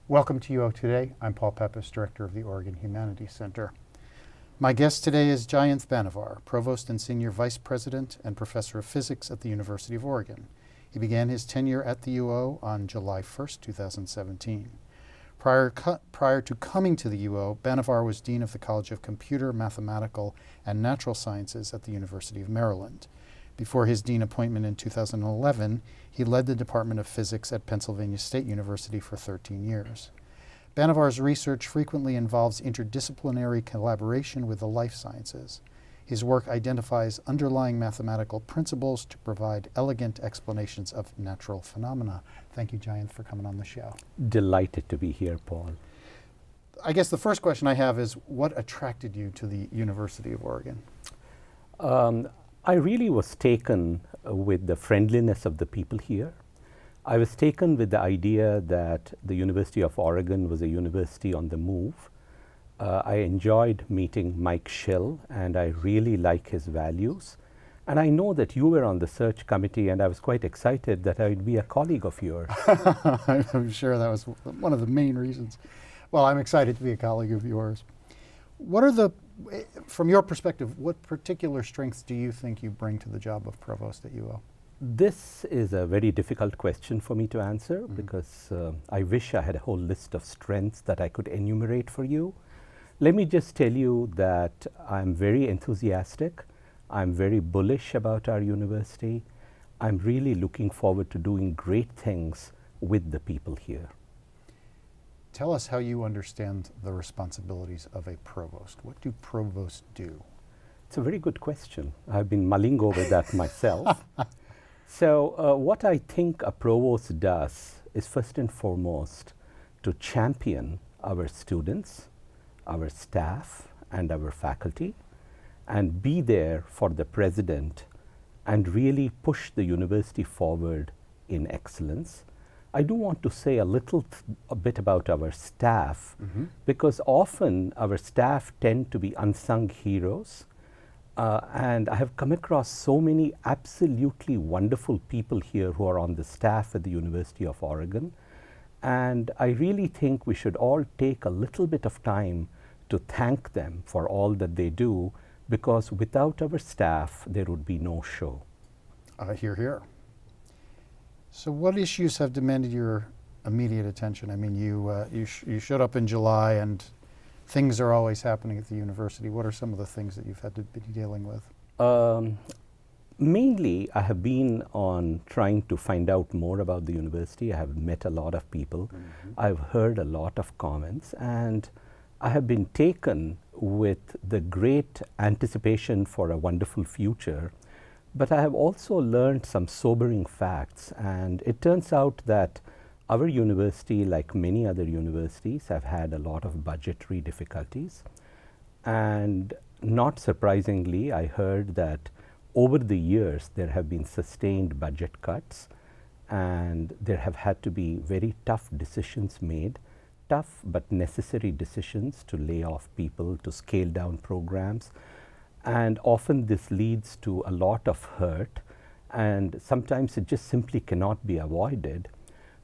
Welcome to UO Today. I'm Paul Pepis, Director of the Oregon Humanities Center. My guest today is Jayanth Banavar, Provost and Senior Vice-President and Professor of Physics at the University of Oregon. He began his tenure at the UO on July 1st, 2017. Prior to coming to the UO, Banavar was Dean of the College of Computer, Mathematical, and Natural Sciences at the University of Maryland. Before his dean appointment in 2011, he led the Department of Physics at Pennsylvania State University for 13 years. Banavar's research frequently involves interdisciplinary collaboration with the life sciences. His work identifies underlying mathematical principles to provide elegant explanations of natural phenomena. Thank you, Jayanth, for coming on the show. Delighted to be here, Paul. I guess the first question I have is, what attracted you to the University of Oregon? I really was taken with the friendliness of the people here. I was taken with the idea that the University of Oregon was a university on the move. I enjoyed meeting Mike Schill, and I really like his values. And I know that you were on the search committee, and I was quite excited that I would be a colleague of yours. I'm sure that was one of the main reasons. Well, I'm excited to be a colleague of yours. What are from your perspective, what particular strengths do you think you bring to the job of provost at UO? This is a very difficult question for me to answer because I wish I had a whole list of strengths that I could enumerate for you. Let me just tell you that I'm very enthusiastic. I'm very bullish about our university. I'm really looking forward to doing great things with the people here. Tell us how you understand the responsibilities of a provost. What do provosts do? It's a very good question. I've been mulling over that myself. So what I think a provost does is first and foremost to champion our students, our staff, and our faculty, and be there for the president and really push the university forward in excellence. I do want to say a bit about our staff, because often our staff tend to be unsung heroes. And I have come across so many absolutely wonderful people here who are on the staff at the University of Oregon. And I really think we should all take a little bit of time to thank them for all that they do, because without our staff, there would be no show. Hear, hear. So what issues have demanded your immediate attention? I mean, you showed up in July and things are always happening at the university. What are some of the things that you've had to be dealing with? Mainly, I have been on trying to find out more about the university. I have met a lot of people. I've heard a lot of comments, and I have been taken with the great anticipation for a wonderful future. But I have also learned some sobering facts, and it turns out that our university, like many other universities, have had a lot of budgetary difficulties. And not surprisingly, I heard that over the years there have been sustained budget cuts, and there have had to be very tough decisions made, tough but necessary decisions to lay off people, to scale down programs. And often this leads to a lot of hurt, and sometimes it just simply cannot be avoided.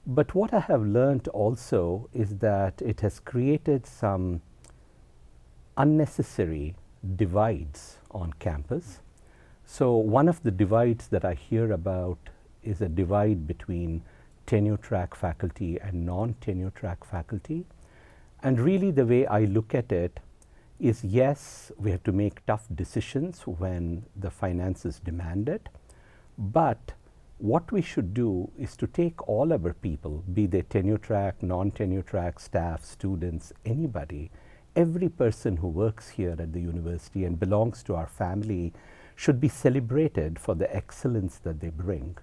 But what I have learned also is that it has created some unnecessary divides on campus. So one of the divides that I hear about is a divide between tenure track faculty and non-tenure track faculty. And really the way I look at it is, yes, we have to make tough decisions when the finances demand it, but what we should do is to take all our people, be they tenure track, non-tenure track, staff, students, anybody, every person who works here at the university and belongs to our family should be celebrated for the excellence that they bring.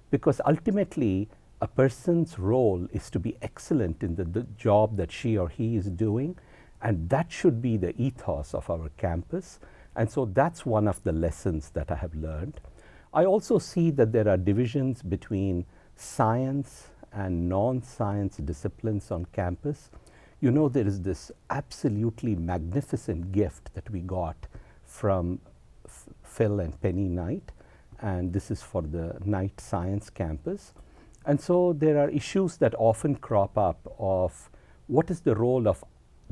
Because ultimately, a person's role is to be excellent in the job that she or he is doing, and that should be the ethos of our campus. And so that's one of the lessons that I have learned. I also see that there are divisions between science and non-science disciplines on campus. You know, there is this absolutely magnificent gift that we got from Phil and Penny Knight, and this is for the Knight Science campus. And so there are issues that often crop up of what is the role of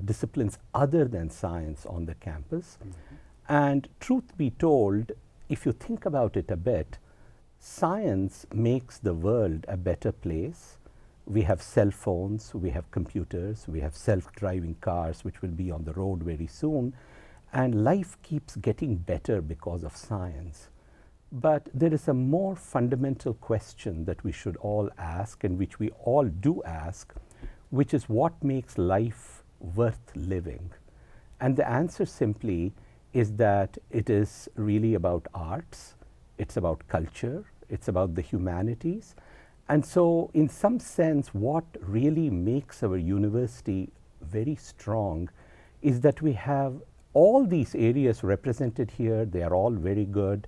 disciplines other than science on the campus. And truth be told, if you think about it a bit, science makes the world a better place. We have cell phones, we have computers, we have self-driving cars, which will be on the road very soon, and life keeps getting better because of science. But there is a more fundamental question that we should all ask, and which we all do ask, which is what makes life worth living? And the answer simply is that it is really about arts, it's about culture, it's about the humanities. And so in some sense, what really makes our university very strong is that we have all these areas represented here. They are all very good.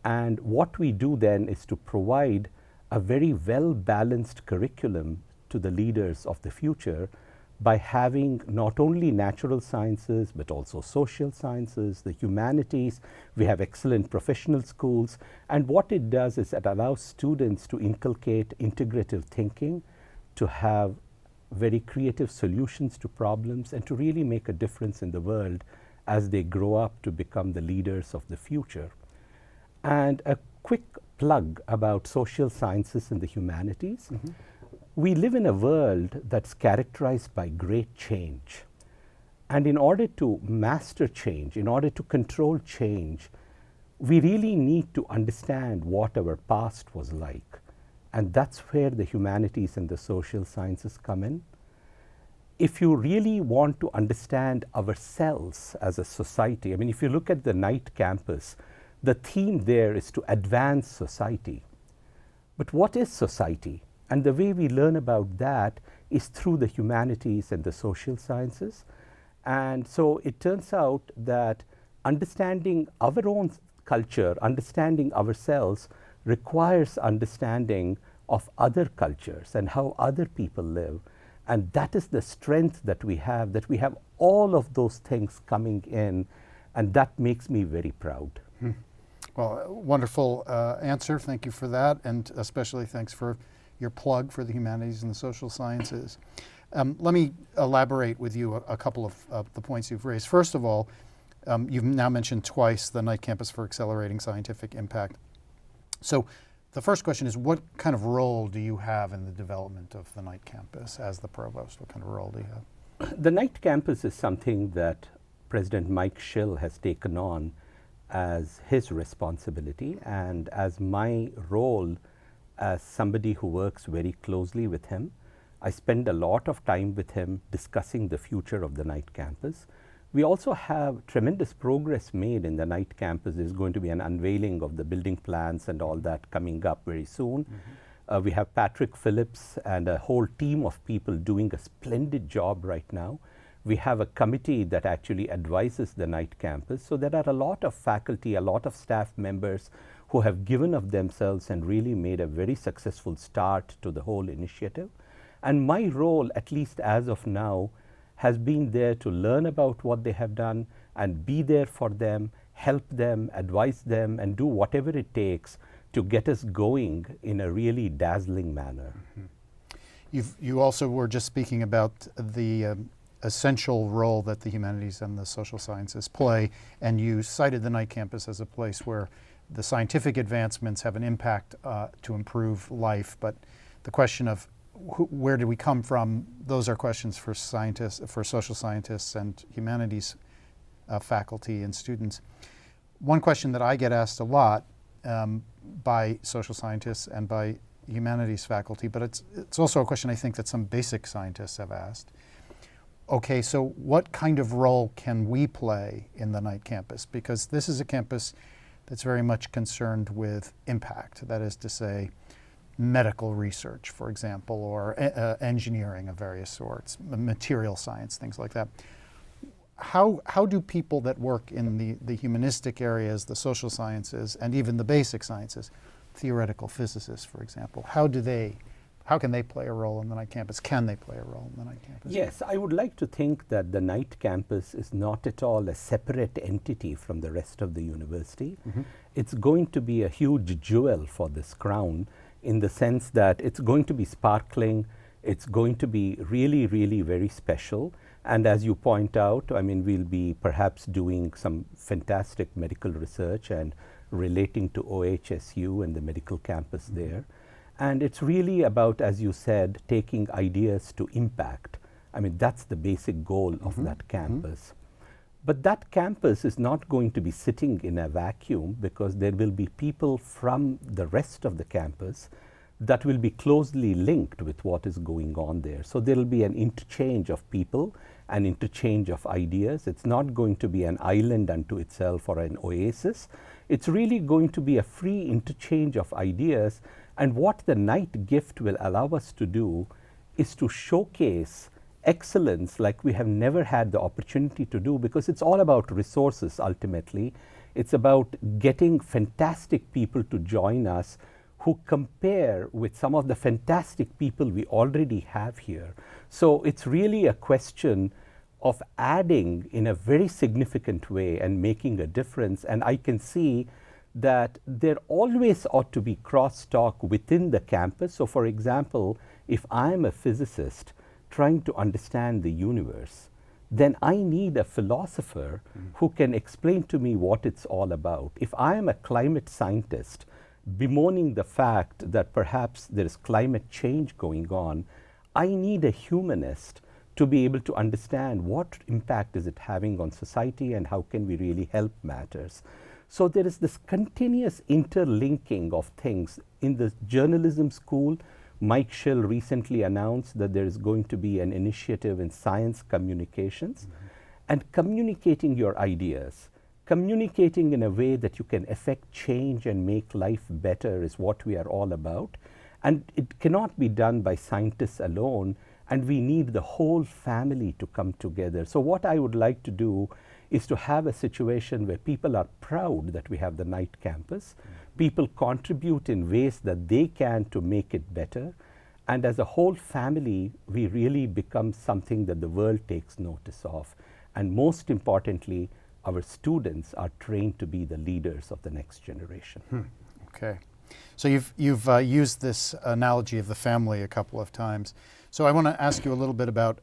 And what we do then is to provide a very well-balanced curriculum to the leaders of the future by having not only natural sciences, but also social sciences, the humanities. We have excellent professional schools. And what it does is it allows students to inculcate integrative thinking, to have very creative solutions to problems, and to really make a difference in the world as they grow up to become the leaders of the future. And a quick plug about social sciences and the humanities. We live in a world that's characterized by great change. And in order to master change, in order to control change, we really need to understand what our past was like. And that's where the humanities and the social sciences come in. If you really want to understand ourselves as a society, I mean, if you look at the Knight campus, the theme there is to advance society. But what is society? And the way we learn about that is through the humanities and the social sciences. And so it turns out that understanding our own culture, understanding ourselves, requires understanding of other cultures and how other people live. And that is the strength that we have all of those things coming in, and that makes me very proud. Well, wonderful answer. Thank you for that, and especially thanks for your plug for the humanities and the social sciences. Let me elaborate with you a couple of the points you've raised. First of all, you've now mentioned twice the Knight Campus for Accelerating Scientific Impact. So the first question is, what kind of role do you have in the development of the Knight Campus as the provost? What kind of role do you have? The Knight Campus is something that President Mike Schill has taken on as his responsibility, and as my role as somebody who works very closely with him. I spend a lot of time with him discussing the future of the Knight Campus. We also have tremendous progress made in the Knight Campus. There's going to be an unveiling of the building plans and all that coming up very soon. We have Patrick Phillips and a whole team of people doing a splendid job right now. We have a committee that actually advises the Knight Campus. So there are a lot of faculty, a lot of staff members who have given of themselves and really made a very successful start to the whole initiative. And my role, at least as of now, has been there to learn about what they have done and be there for them, help them, advise them, and do whatever it takes to get us going in a really dazzling manner. You also were just speaking about the essential role that the humanities and the social sciences play, and you cited the Knight Campus as a place where the scientific advancements have an impact to improve life, but the question of where do we come from, those are questions for scientists, for social scientists and humanities faculty and students. One question that I get asked a lot by social scientists and by humanities faculty, but it's also a question I think that some basic scientists have asked. Okay, so what kind of role can we play in the Knight Campus? Because this is a campus that's very much concerned with impact, that is to say, medical research, for example, or engineering of various sorts, material science, things like that. How do people that work in the humanistic areas, the social sciences, and even the basic sciences, theoretical physicists, for example, how can they play a role in the Knight Campus? Can they play a role in the Knight Campus? Yes, I would like to think that the Knight Campus is not at all a separate entity from the rest of the university. It's going to be a huge jewel for this crown, in the sense that it's going to be sparkling, It's going to be really, really very special. And as you point out, I mean, we'll be perhaps doing some fantastic medical research and relating to OHSU and the medical campus there. And it's really about, as you said, taking ideas to impact. I mean, that's the basic goal of that campus. But that campus is not going to be sitting in a vacuum, because there will be people from the rest of the campus that will be closely linked with what is going on there. So there will be an interchange of people, an interchange of ideas. It's not going to be an island unto itself or an oasis. It's really going to be a free interchange of ideas. And what the night gift will allow us to do is to showcase excellence like we have never had the opportunity to do, because it's all about resources ultimately. It's about getting fantastic people to join us who compare with some of the fantastic people we already have here. So it's really a question of adding in a very significant way and making a difference. And I can see that there always ought to be crosstalk within the campus. So for example, if I'm a physicist trying to understand the universe, then I need a philosopher who can explain to me what it's all about. If I am a climate scientist bemoaning the fact that perhaps there is climate change going on, I need a humanist to be able to understand what impact is it having on society and how can we really help matters. So there is this continuous interlinking of things. In the journalism school, Mike Schill recently announced that there is going to be an initiative in science communications, and communicating your ideas, communicating in a way that you can affect change and make life better is what we are all about. And it cannot be done by scientists alone, and we need the whole family to come together. So what I would like to do is to have a situation where people are proud that we have the night campus. People contribute in ways that they can to make it better. And as a whole family, we really become something that the world takes notice of. And most importantly, our students are trained to be the leaders of the next generation. Okay. So you've used this analogy of the family a couple of times. So I want to ask you a little bit about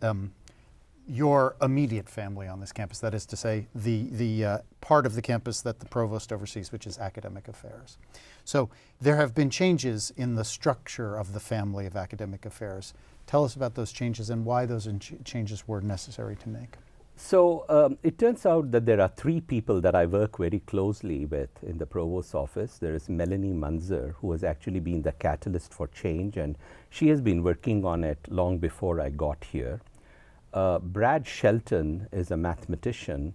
your immediate family on this campus, that is to say, the part of the campus that the provost oversees, which is academic affairs. So there have been changes in the structure of the family of academic affairs. Tell us about those changes and why those changes were necessary to make. So it turns out that there are three people that I work very closely with in the provost's office. There is Melanie Munzer, who has actually been the catalyst for change, and she has been working on it long before I got here. Brad Shelton is a mathematician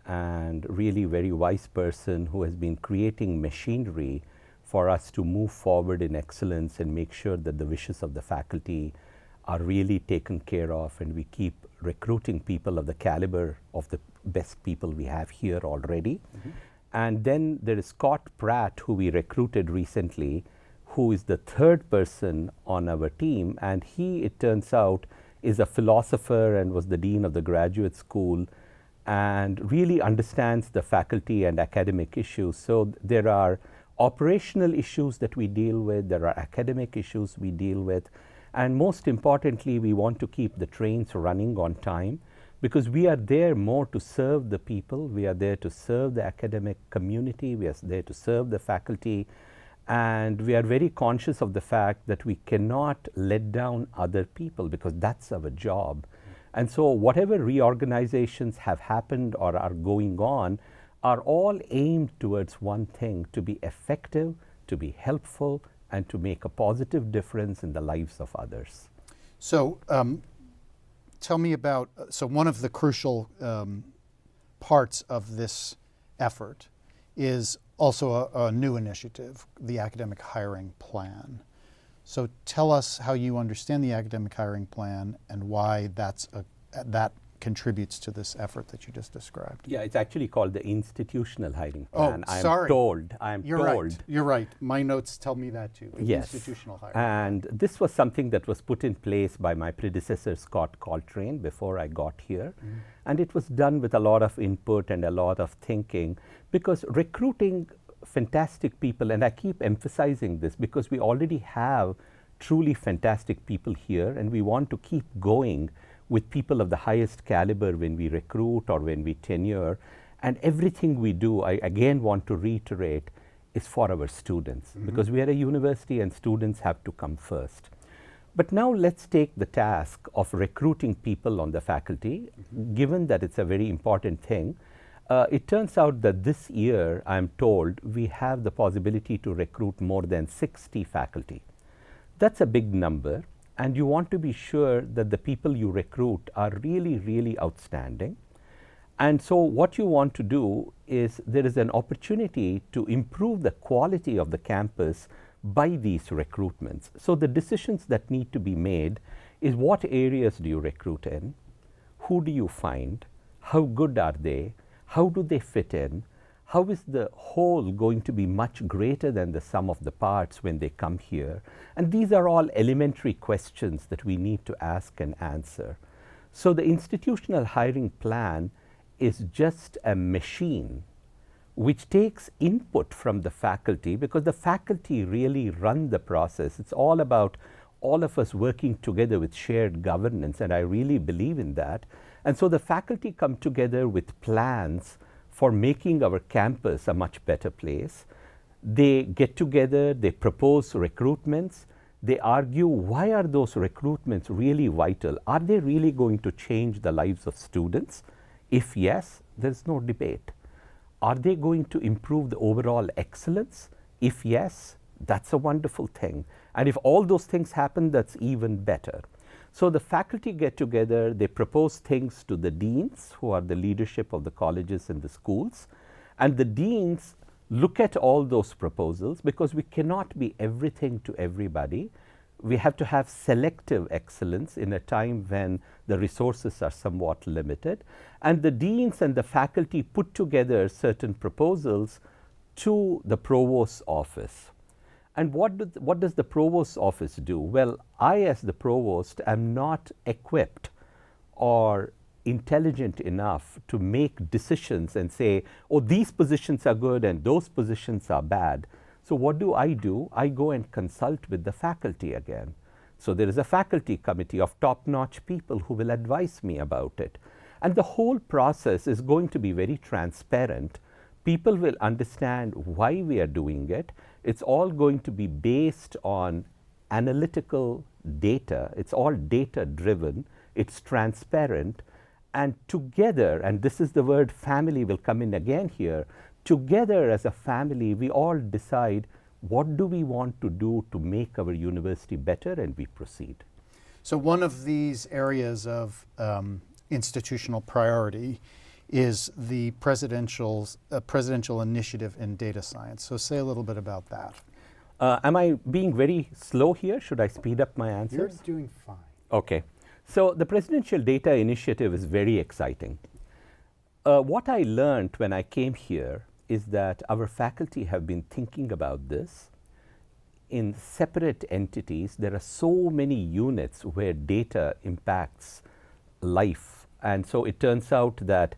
and really very wise person who has been creating machinery for us to move forward in excellence and make sure that the wishes of the faculty are really taken care of, and we keep recruiting people of the caliber of the best people we have here already. And then there is Scott Pratt, who we recruited recently, who is the third person on our team, and he, it turns out, is a philosopher and was the dean of the graduate school and really understands the faculty and academic issues. So there are operational issues that we deal with, there are academic issues we deal with, and most importantly, we want to keep the trains running on time, because we are there more to serve the people, we are there to serve the academic community, we are there to serve the faculty, and we are very conscious of the fact that we cannot let down other people, because that's our job. And so whatever reorganizations have happened or are going on are all aimed towards one thing: to be effective, to be helpful, and to make a positive difference in the lives of others. So tell me about, so one of the crucial parts of this effort is also a new initiative, the academic hiring plan. So tell us how you understand the academic hiring plan and why that contributes to this effort that you just described. Yeah, it's actually called the institutional hiring plan. Oh, sorry. You're told. You're right. My notes tell me that too. Yes. Institutional hiring. And this was something that was put in place by my predecessor, Scott Coltrane, before I got here. And it was done with a lot of input and a lot of thinking, because recruiting fantastic people, and I keep emphasizing this because we already have truly fantastic people here, and we want to keep going with people of the highest caliber when we recruit or when we tenure. And everything we do, I again want to reiterate, is for our students, because we are a university and students have to come first. But now let's take the task of recruiting people on the faculty, given that it's a very important thing. It turns out that this year, I'm told, we have the possibility to recruit more than 60 faculty. That's a big number, and you want to be sure that the people you recruit are really, really outstanding. And so what you want to do is there is an opportunity to improve the quality of the campus by these recruitments. So the decisions that need to be made is what areas do you recruit in, who do you find, how good are they, how do they fit in, how is the whole going to be much greater than the sum of the parts when they come here. And these are all elementary questions that we need to ask and answer. So the institutional hiring plan is just a machine which takes input from the faculty, because the faculty really run the process. It's all about all of us working together with shared governance, and I really believe in that. And so the faculty come together with plans for making our campus a much better place. They get together, they propose recruitments, they argue why are those recruitments really vital? Are they really going to change the lives of students? If yes, there's no debate. Are they going to improve the overall excellence? If yes, that's a wonderful thing. And if all those things happen, that's even better. So the faculty get together, they propose things to the deans, who are the leadership of the colleges and the schools, and the deans look at all those proposals, because we cannot be everything to everybody. We have to have selective excellence in a time when the resources are somewhat limited. And the deans and the faculty put together certain proposals to the provost's office. And what does the provost's office do? Well, I as the provost am not equipped or intelligent enough to make decisions and say, oh, these positions are good and those positions are bad. So what do? I go and consult with the faculty again. So there is a faculty committee of top-notch people who will advise me about it. And the whole process is going to be very transparent. People will understand why we are doing it. It's all going to be based on analytical data. It's all data-driven. It's transparent. And together, and this is the word family will come in again here, together as a family, we all decide what do we want to do to make our university better, and we proceed. So one of these areas of institutional priority is the presidential initiative in data science. So say a little bit about that. Am I being very slow here? Should I speed up my answers? You're doing fine. Okay. So the Presidential Data Initiative is very exciting. What I learned when I came here is that our faculty have been thinking about this in separate entities. There are so many units where data impacts life. And so it turns out that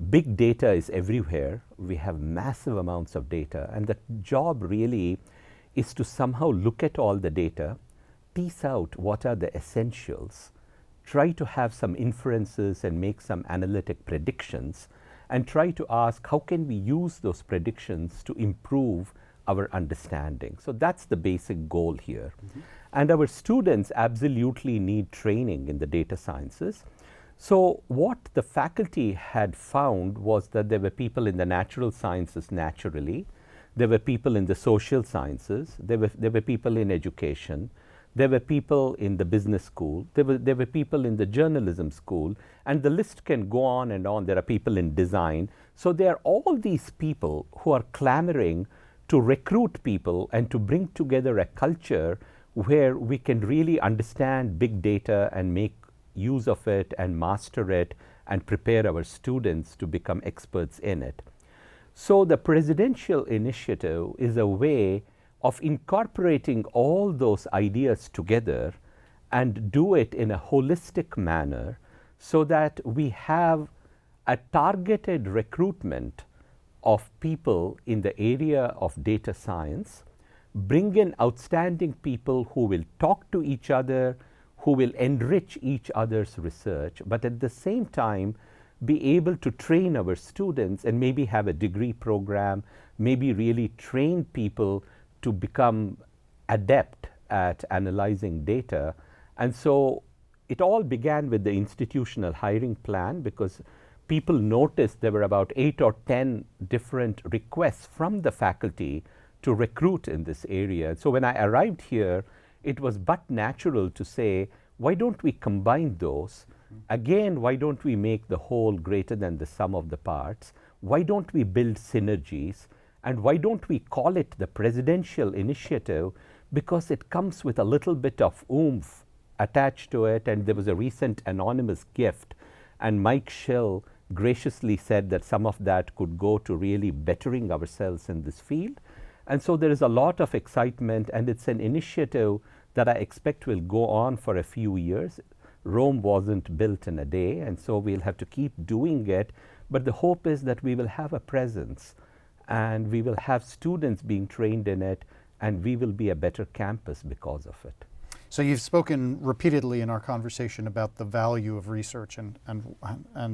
big data is everywhere. We have massive amounts of data. And the job really is to somehow look at all the data, piece out what are the essentials, try to have some inferences and make some analytic predictions, and try to ask how can we use those predictions to improve our understanding. So that's the basic goal here. And our students absolutely need training in the data sciences. So what the faculty had found was that there were people in the natural sciences naturally, there were people in the social sciences, there were people in education, there were people in the business school, there were people in the journalism school, and the list can go on and on. There are people in design. So there are all these people who are clamoring to recruit people and to bring together a culture where we can really understand big data and make use of it and master it and prepare our students to become experts in it. So the presidential initiative is a way of incorporating all those ideas together and do it in a holistic manner so that we have a targeted recruitment of people in the area of data science bring in outstanding people who will talk to each other, who will enrich each other's research, but at the same time be able to train our students and maybe have a degree program, maybe really train people to become adept at analyzing data. And so it all began with the institutional hiring plan, because people noticed there were about 8 or 10 different requests from the faculty to recruit in this area. So when I arrived here, it was but natural to say, why don't we combine those? Again, why don't we make the whole greater than the sum of the parts? Why don't we build synergies? And why don't we call it the presidential initiative? Because it comes with a little bit of oomph attached to it. And there was a recent anonymous gift, and Mike Schill graciously said that some of that could go to really bettering ourselves in this field. And so there is a lot of excitement, and it's an initiative that I expect will go on for a few years. Rome wasn't built in a day, and so we'll have to keep doing it. But the hope is that we will have a presence, and we will have students being trained in it, and we will be a better campus because of it. So you've spoken repeatedly in our conversation about the value of research and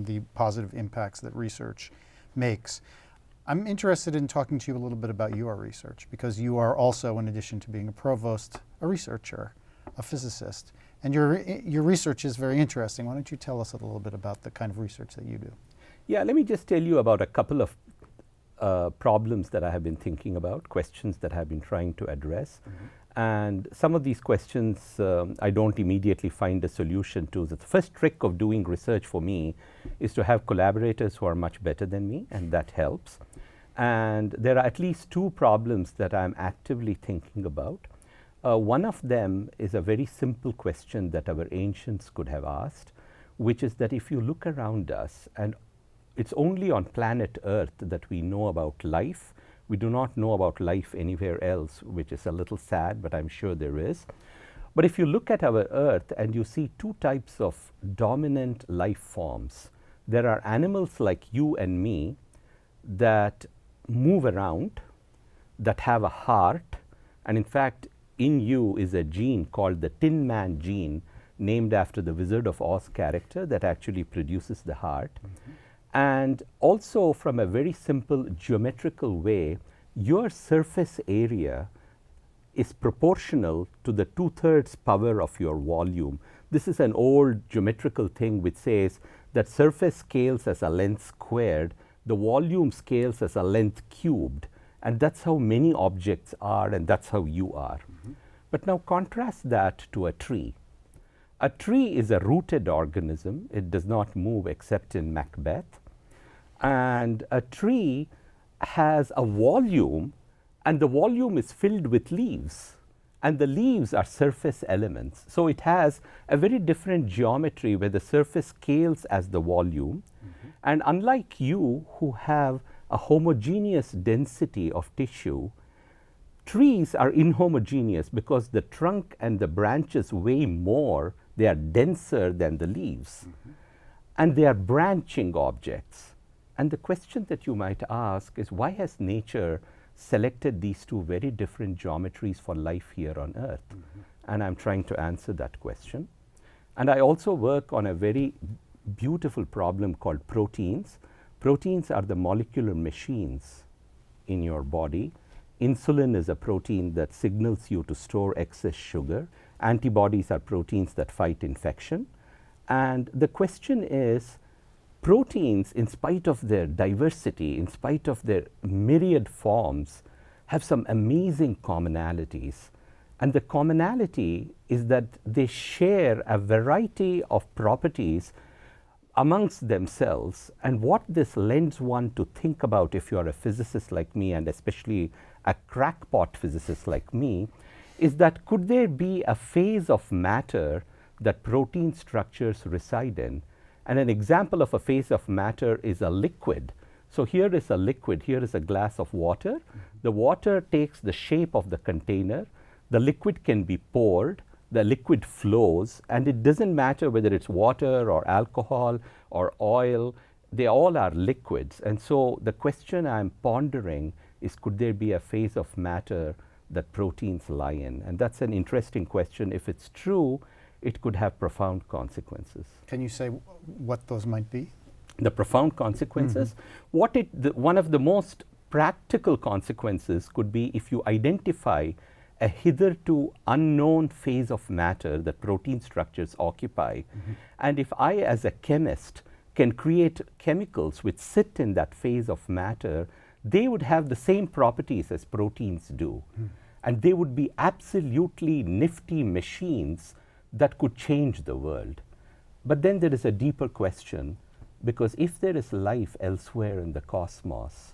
the positive impacts that research makes. I'm interested in talking to you a little bit about your research, because you are also, in addition to being a provost, a researcher, a physicist, and your research is very interesting. Why don't you tell us a little bit about the kind of research that you do? Yeah, let me just tell you about a couple of problems that I have been thinking about, questions that I have been trying to address. And some of these questions I don't immediately find a solution to. The first trick of doing research for me is to have collaborators who are much better than me, and that helps. And there are at least 2 problems that I'm actively thinking about. One of them is a very simple question that our ancients could have asked, which is that if you look around us, and it's only on planet Earth that we know about life. We do not know about life anywhere else, which is a little sad, but I'm sure there is. But if you look at our Earth and you see 2 types of dominant life forms, there are animals like you and me that move around, that have a heart, and in fact, in you is a gene called the Tinman gene, named after the Wizard of Oz character that actually produces the heart. And also, from a very simple geometrical way, your surface area is proportional to the 2/3 power of your volume. This is an old geometrical thing which says that surface scales as a length squared, the volume scales as a length cubed, and that's how many objects are, and that's how you are. But now contrast that to a tree. A tree is a rooted organism. It does not move except in Macbeth. And a tree has a volume, and the volume is filled with leaves, and the leaves are surface elements. So it has a very different geometry where the surface scales as the volume. And unlike you, who have a homogeneous density of tissue, trees are inhomogeneous because the trunk and the branches weigh more. They are denser than the leaves, and they are branching objects. And the question that you might ask is, why has nature selected these 2 very different geometries for life here on Earth? And I'm trying to answer that question. And I also work on a very beautiful problem called proteins. Proteins are the molecular machines in your body. Insulin is a protein that signals you to store excess sugar. Antibodies are proteins that fight infection. And the question is, proteins, in spite of their diversity, in spite of their myriad forms, have some amazing commonalities. And the commonality is that they share a variety of properties amongst themselves. And what this lends one to think about, if you are a physicist like me, and especially a crackpot physicist like me, is that could there be a phase of matter that protein structures reside in? And an example of a phase of matter is a liquid. So here is a liquid, here is a glass of water. The water takes the shape of the container. The liquid can be poured, the liquid flows, and it doesn't matter whether it's water or alcohol or oil, they all are liquids. And so the question I'm pondering is, could there be a phase of matter that proteins lie in? And that's an interesting question. If it's true, it could have profound consequences. Can you say what those might be? The profound consequences? One of the most practical consequences could be if you identify a hitherto unknown phase of matter that protein structures occupy. And if I, as a chemist, can create chemicals which sit in that phase of matter, they would have the same properties as proteins do. And they would be absolutely nifty machines that could change the world. But then there is a deeper question, because if there is life elsewhere in the cosmos,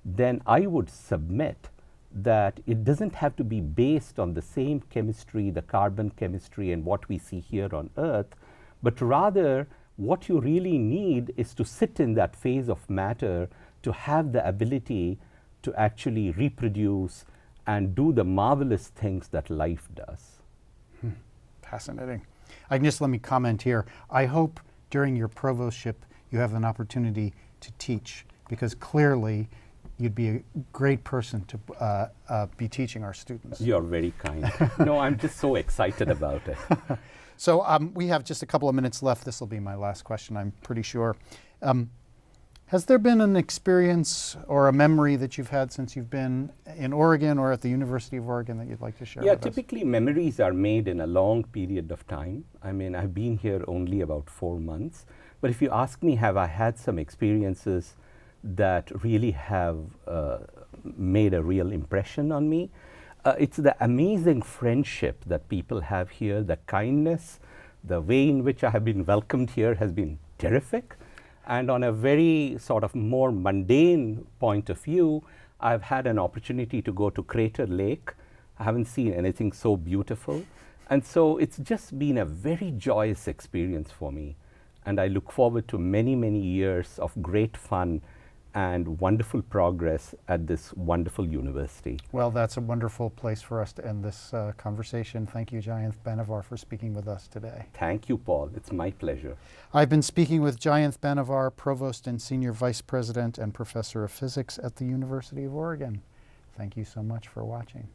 then I would submit that it doesn't have to be based on the same chemistry, the carbon chemistry and what we see here on Earth, but rather what you really need is to sit in that phase of matter to have the ability to actually reproduce and do the marvelous things that life does. Fascinating. Let me comment here. I hope during your provostship you have an opportunity to teach, because clearly you'd be a great person to be teaching our students. You're very kind. No, I'm just so excited about it. So we have just a couple of minutes left. This will be my last question, I'm pretty sure. Has there been an experience or a memory that you've had since you've been in Oregon or at the University of Oregon that you'd like to share with us? Typically memories are made in a long period of time. I mean, I've been here only about 4 months. But if you ask me, have I had some experiences that really have made a real impression on me? It's the amazing friendship that people have here, the kindness, the way in which I have been welcomed here has been terrific. And on a very sort of more mundane point of view, I've had an opportunity to go to Crater Lake. I haven't seen anything so beautiful. And so it's just been a very joyous experience for me. And I look forward to many, many years of great fun and wonderful progress at this wonderful university. Well, that's a wonderful place for us to end this conversation. Thank you, Jayanth Banavar, for speaking with us today. Thank you, Paul. It's my pleasure. I've been speaking with Jayanth Banavar, Provost and Senior Vice-President and Professor of Physics at the University of Oregon. Thank you so much for watching.